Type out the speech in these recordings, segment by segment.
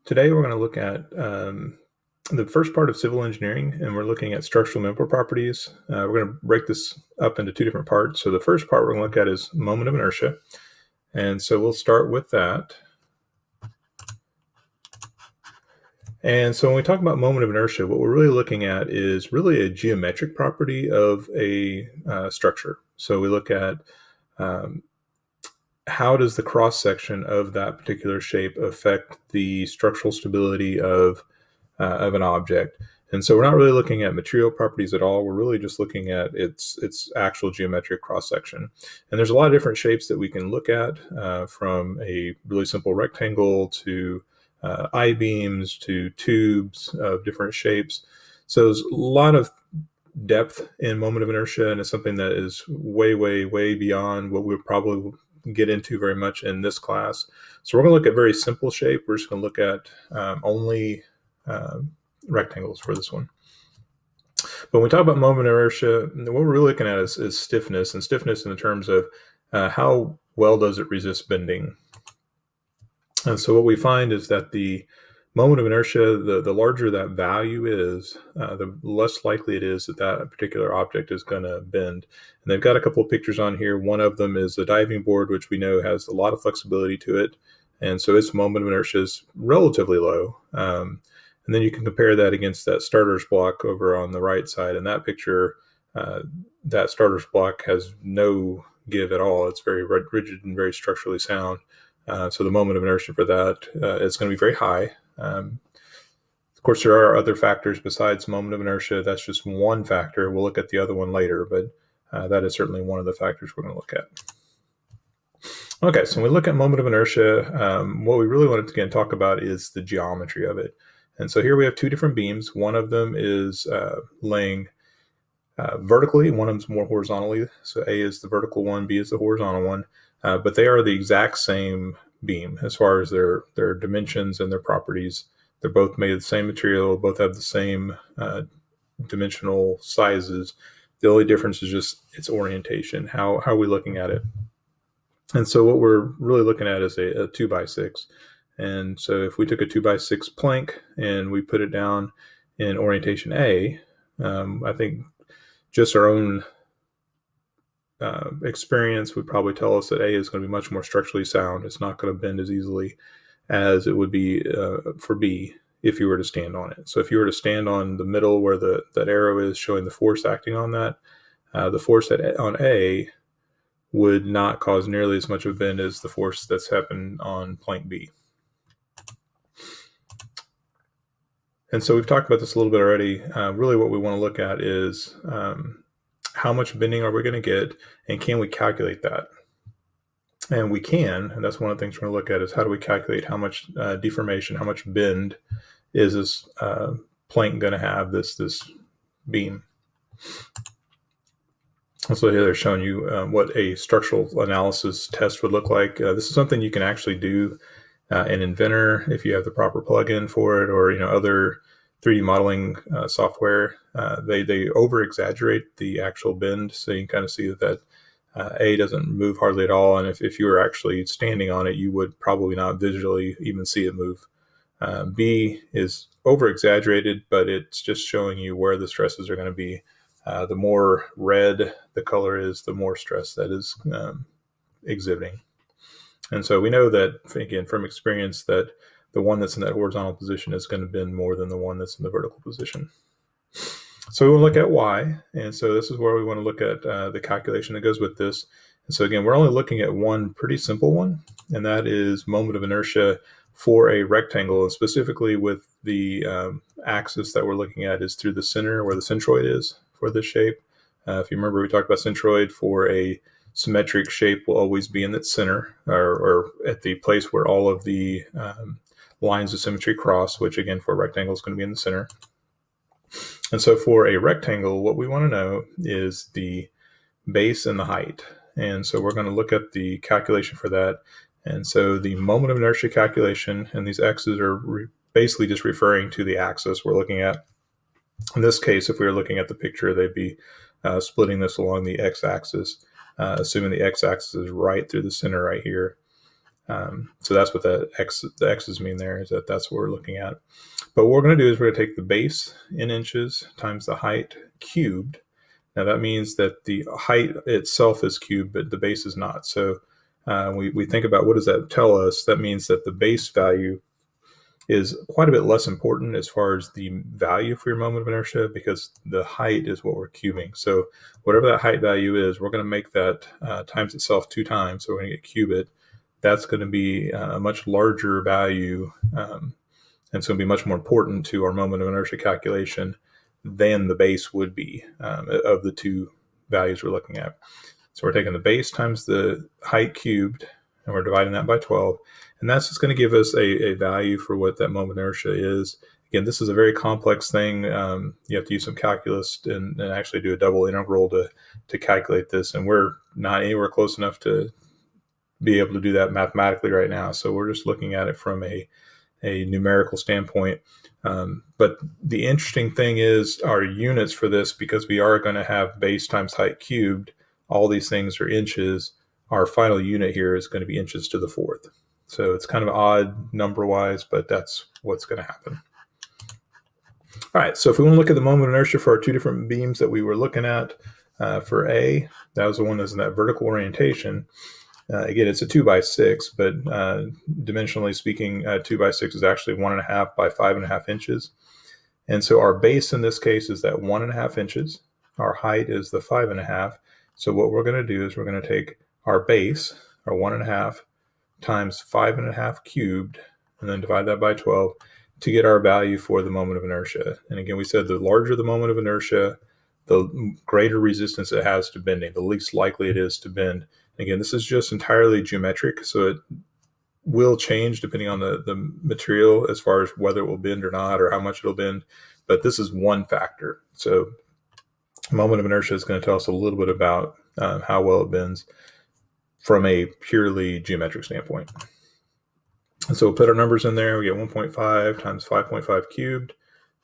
Today we're going to look at the first part of civil engineering, and we're looking at structural member properties. We're going to break this up into two different parts. So the first part we're going to look at is moment of inertia. And so we'll start with that. And so when we talk about moment of inertia, what we're really looking at is really a geometric property of a structure. So we look at how does the cross-section of that particular shape affect the structural stability of an object. And so we're not really looking at material properties at all. We're really just looking at its actual geometric cross-section. And there's a lot of different shapes that we can look at, from a really simple rectangle to I-beams to tubes of different shapes. So there's a lot of depth in moment of inertia, and it's something that is way, way, way beyond what we'll probably get into very much in this class. So we're going to look at very simple shape. We're just going to look at only rectangles for this one. But when we talk about moment of inertia, what we're really looking at is stiffness, and stiffness in the terms of how well does it resist bending. And so what we find is that the moment of inertia, the larger that value is, the less likely it is that that particular object is going to bend. And they've got a couple of pictures on here. One of them is a diving board, which we know has a lot of flexibility to it. And so its moment of inertia is relatively low. And then you can compare that against that starter's block over on the right side. In that picture, that starter's block has no give at all. It's very rigid and very structurally sound. So the moment of inertia for that is going to be very high. Of course, there are other factors besides moment of inertia. That's just one factor. We'll look at the other one later, but that is certainly one of the factors we're going to look at. Okay, so when we look at moment of inertia, what we really wanted to again talk about is the geometry of it. And so here we have two different beams. One of them is laying vertically, one of them is more horizontally. So A is the vertical one, B is the horizontal one. But they are the exact same beam as far as their dimensions and their properties. They're both made of the same material, both have the same dimensional sizes. The only difference is just its orientation. How are we looking at it? And so what we're really looking at is a 2x6. And so if we took a 2x6 plank and we put it down in orientation A, I think just our own experience would probably tell us that A is going to be much more structurally sound. It's not going to bend as easily as it would be for B if you were to stand on it. So if you were to stand on the middle where that arrow is showing the force acting on that, the force on A would not cause nearly as much of a bend as the force that's happened on plank B. And so we've talked about this a little bit already. Really what we want to look at is how much bending are we going to get, and can we calculate that? And we can, and that's one of the things we're going to look at is how do we calculate how much deformation, how much bend is this plank going to have, this beam. So here they're showing you what a structural analysis test would look like. This is something you can actually do in Inventor if you have the proper plugin for it, or other 3D modeling software. They over exaggerate the actual bend, so you can kind of see that A doesn't move hardly at all, and if you were actually standing on it, you would probably not visually even see it move. B is over exaggerated, but it's just showing you where the stresses are going to be. The more red the color is, the more stress that is exhibiting. And so we know that, again, from experience, that the one that's in that horizontal position is going to bend more than the one that's in the vertical position. So we will look at Y, and so this is where we want to look at the calculation that goes with this. And so again, we're only looking at one pretty simple one, and that is moment of inertia for a rectangle, and specifically with the axis that we're looking at is through the center where the centroid is for this shape. If you remember, we talked about centroid for a symmetric shape will always be in its center, or at the place where all of the lines of symmetry cross, which again for a rectangle is going to be in the center. And so for a rectangle, what we want to know is the base and the height. And so we're going to look at the calculation for that. And so the moment of inertia calculation, and these x's are basically just referring to the axis we're looking at. In this case, if we were looking at the picture, they'd be splitting this along the x-axis, assuming the x-axis is right through the center right here. So that's what the X's mean there, is that's what we're looking at. But what we're going to do is we're going to take the base in inches times the height cubed. Now that means that the height itself is cubed, but the base is not. So we think about, what does that tell us? That means that the base value is quite a bit less important as far as the value for your moment of inertia, because the height is what we're cubing. So whatever that height value is, we're going to make that times itself 2 times. So we're going to get cube it. That's going to be a much larger value, and so it's going to be much more important to our moment of inertia calculation than the base would be of the two values we're looking at. So we're taking the base times the height cubed, and we're dividing that by 12. And that's just going to give us a value for what that moment of inertia is. Again, this is a very complex thing. You have to use some calculus and actually do a double integral to calculate this. And we're not anywhere close enough to be able to do that mathematically right now. So we're just looking at it from a numerical standpoint. But the interesting thing is our units for this, because we are going to have base times height cubed, all these things are inches. Our final unit here is going to be inches to the 4th. So it's kind of odd number-wise, but that's what's going to happen. All right, so if we want to look at the moment of inertia for our 2 different beams that we were looking at, for A, that was the one that's in that vertical orientation. Again, it's a 2x6, but dimensionally speaking, 2x6 is actually 1.5 by 5.5 inches. And so our base in this case is that 1.5 inches. Our height is the 5.5. So what we're going to do is we're going to take our base, our 1.5, times 5.5 cubed, and then divide that by 12 to get our value for the moment of inertia. And again, we said the larger the moment of inertia, the greater resistance it has to bending, the least likely it is to bend. Again, this is just entirely geometric, so it will change depending on the material as far as whether it will bend or not, or how much it'll bend. But this is one factor. So moment of inertia is going to tell us a little bit about how well it bends from a purely geometric standpoint. And so we'll put our numbers in there. We get 1.5 times 5.5 cubed,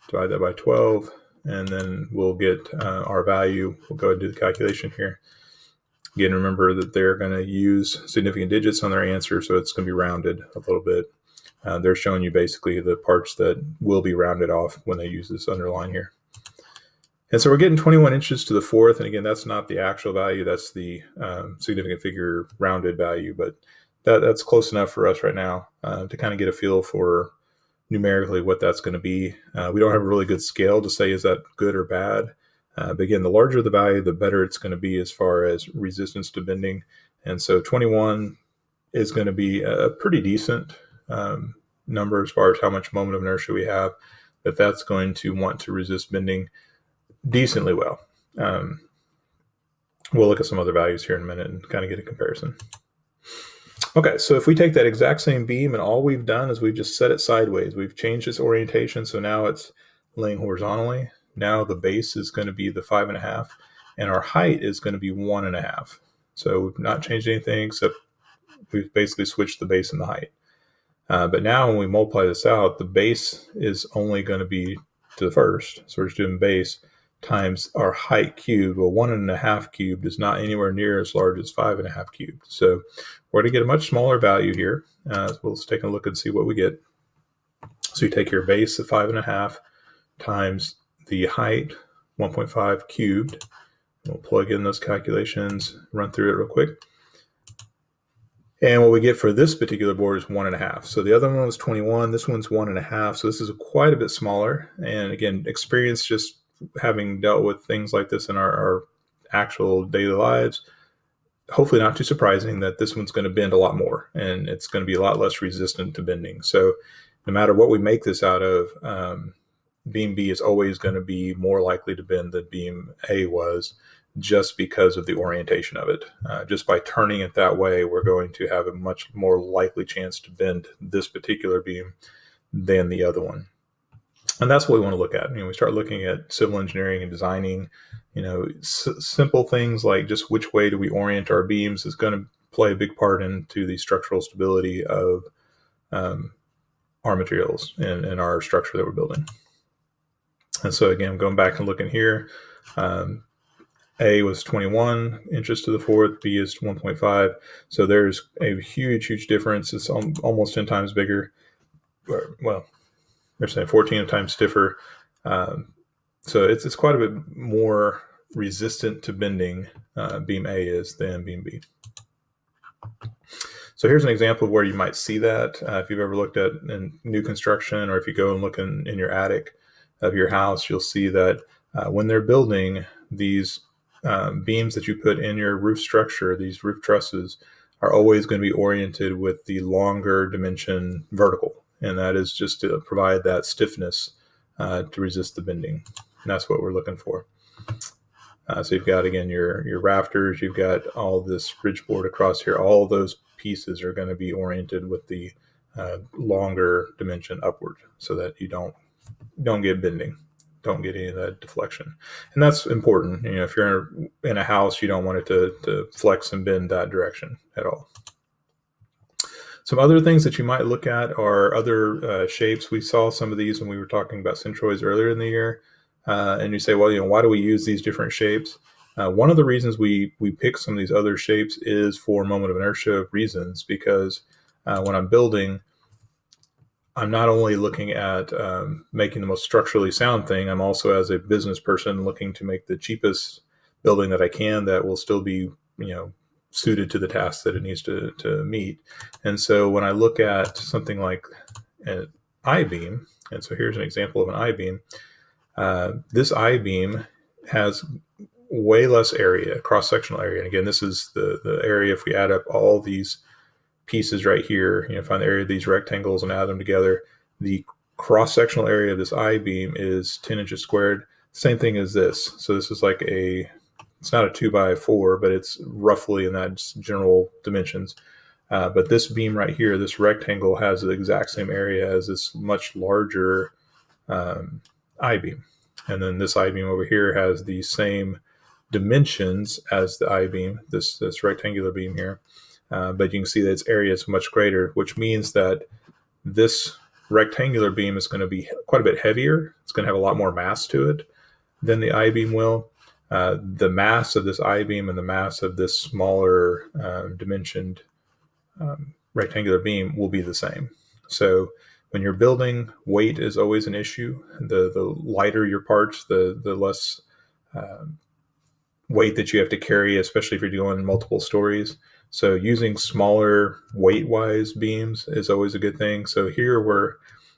divide that by 12, and then we'll get our value. We'll go ahead and do the calculation here. Again, remember that they're going to use significant digits on their answer, so it's going to be rounded a little bit. They're showing you basically the parts that will be rounded off when they use this underline here. And so we're getting 21 inches to the 4th, and again, that's not the actual value, that's the significant figure rounded value, but that's close enough for us right now to kind of get a feel for numerically what that's going to be. We don't have a really good scale to say is that good or bad. But again, the larger the value, the better it's going to be as far as resistance to bending. And so 21 is going to be a pretty decent number as far as how much moment of inertia we have, that that's going to want to resist bending decently well. We'll look at some other values here in a minute and kind of get a comparison. Okay, so if we take that exact same beam and all we've done is we've just set it sideways, we've changed its orientation, so now it's laying horizontally. Now the base is going to be the 5.5, and our height is going to be 1.5. So we've not changed anything except we've basically switched the base and the height. But now when we multiply this out, the base is only going to be to the first. So we're just doing base times our height cubed. Well, 1.5 cubed is not anywhere near as large as 5.5 cubed. So we're going to get a much smaller value here. So let's take a look and see what we get. So you take your base of 5.5 times the height, 1.5 cubed. We'll plug in those calculations, run through it real quick. And what we get for this particular board is 1.5. So the other one was 21. This one's 1.5. So this is quite a bit smaller. And again, experience just having dealt with things like this in our actual daily lives, hopefully not too surprising that this one's going to bend a lot more and it's going to be a lot less resistant to bending. So no matter what we make this out of, beam B is always going to be more likely to bend than beam A was, just because of the orientation of it. Just by turning it that way, we're going to have a much more likely chance to bend this particular beam than the other one. And that's what we want to look at. We start looking at civil engineering and designing, simple things like just which way do we orient our beams is going to play a big part into the structural stability of our materials and our structure that we're building. And so again, going back and looking here, A was 21 inches to the fourth, B is 1.5. So there's a huge difference. It's almost 10 times bigger. Well, they're saying 14 times stiffer. So it's quite a bit more resistant to bending, beam A is, than beam B. So here's an example of where you might see that. If you've ever looked at in new construction, or if you go and look in your attic of your house, you'll see that when they're building these beams that you put in your roof structure, these roof trusses are always going to be oriented with the longer dimension vertical. And that is just to provide that stiffness to resist the bending. And that's what we're looking for. So you've got, again, your rafters, you've got all this ridge board across here. All those pieces are going to be oriented with the longer dimension upward, so that you don't get bending, don't get any of that deflection. And that's important. If you're in a house, you don't want it to flex and bend that direction at all. Some other things that you might look at are other shapes. We saw some of these when we were talking about centroids earlier in the year. And you say, well, why do we use these different shapes? One of the reasons we pick some of these other shapes is for moment of inertia reasons, because when I'm building, I'm not only looking at making the most structurally sound thing, I'm also, as a business person, looking to make the cheapest building that I can that will still be, suited to the task that it needs to meet. And so when I look at something like an I-beam, and so here's an example of an I-beam, this I-beam has way less area, cross-sectional area. And again, this is the area, if we add up all these pieces right here, find the area of these rectangles and add them together, the cross-sectional area of this I-beam is 10 inches squared. Same thing as this. So this is like it's not a 2x4, but it's roughly in that general dimensions. But this beam right here, this rectangle, has the exact same area as this much larger I-beam. And then this I-beam over here has the same dimensions as the I-beam, this rectangular beam here. But you can see that its area is much greater, which means that this rectangular beam is going to be quite a bit heavier. It's going to have a lot more mass to it than the I-beam will. The mass of this I-beam and the mass of this smaller dimensioned rectangular beam will be the same. So when you're building, weight is always an issue. The lighter your parts, the less weight that you have to carry, especially if you're doing multiple stories. So using smaller weight-wise beams is always a good thing. So here we're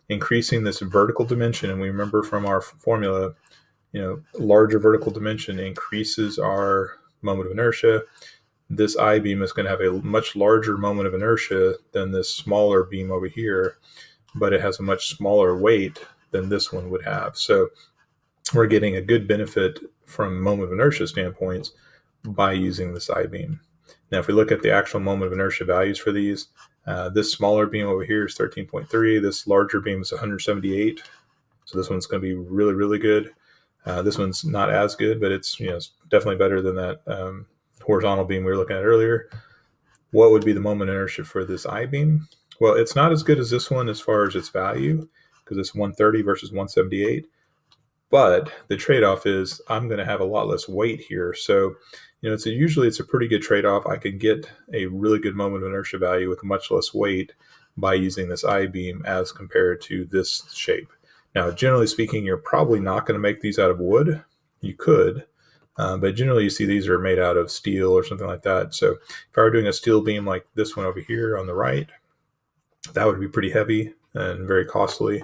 increasing this vertical dimension, and we remember from our formula, larger vertical dimension increases our moment of inertia. This I-beam is going to have a much larger moment of inertia than this smaller beam over here, but it has a much smaller weight than this one would have. So we're getting a good benefit from moment of inertia standpoints by using this I-beam. Now, if we look at the actual moment of inertia values for these, this smaller beam over here is 13.3. This larger beam is 178. So this one's going to be really, really good. This one's not as good, but it's definitely better than that horizontal beam we were looking at earlier. What would be the moment of inertia for this I-beam? Well, it's not as good as this one as far as its value, because it's 130 versus 178. But the trade-off is I'm going to have a lot less weight here. So, usually it's a pretty good trade-off. I can get a really good moment of inertia value with much less weight by using this I-beam as compared to this shape. Now, generally speaking, you're probably not going to make these out of wood. You could, but generally you see these are made out of steel or something like that. So if I were doing a steel beam like this one over here on the right, that would be pretty heavy and very costly.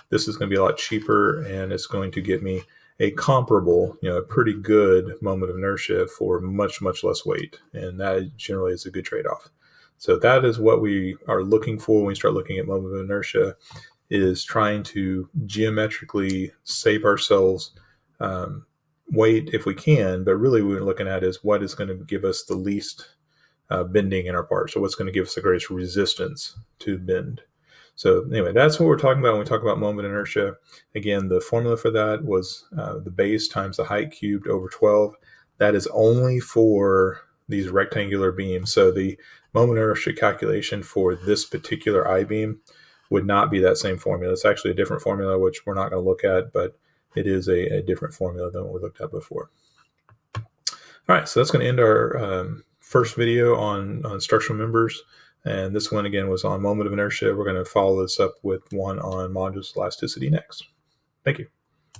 This is going to be a lot cheaper, and it's going to get me a comparable, a pretty good moment of inertia for much, much less weight. And that generally is a good trade-off. So that is what we are looking for when we start looking at moment of inertia, is trying to geometrically save ourselves weight if we can. But really what we're looking at is what is going to give us the least bending in our part. So what's going to give us the greatest resistance to bend. So anyway, that's what we're talking about when we talk about moment inertia. Again, the formula for that was the base times the height cubed over 12. That is only for these rectangular beams. So the moment inertia calculation for this particular I-beam would not be that same formula. It's actually a different formula, which we're not going to look at, but it is a different formula than what we looked at before. All right, so that's going to end our first video on structural members. And this one, again, was on moment of inertia. We're going to follow this up with one on modulus elasticity next. Thank you.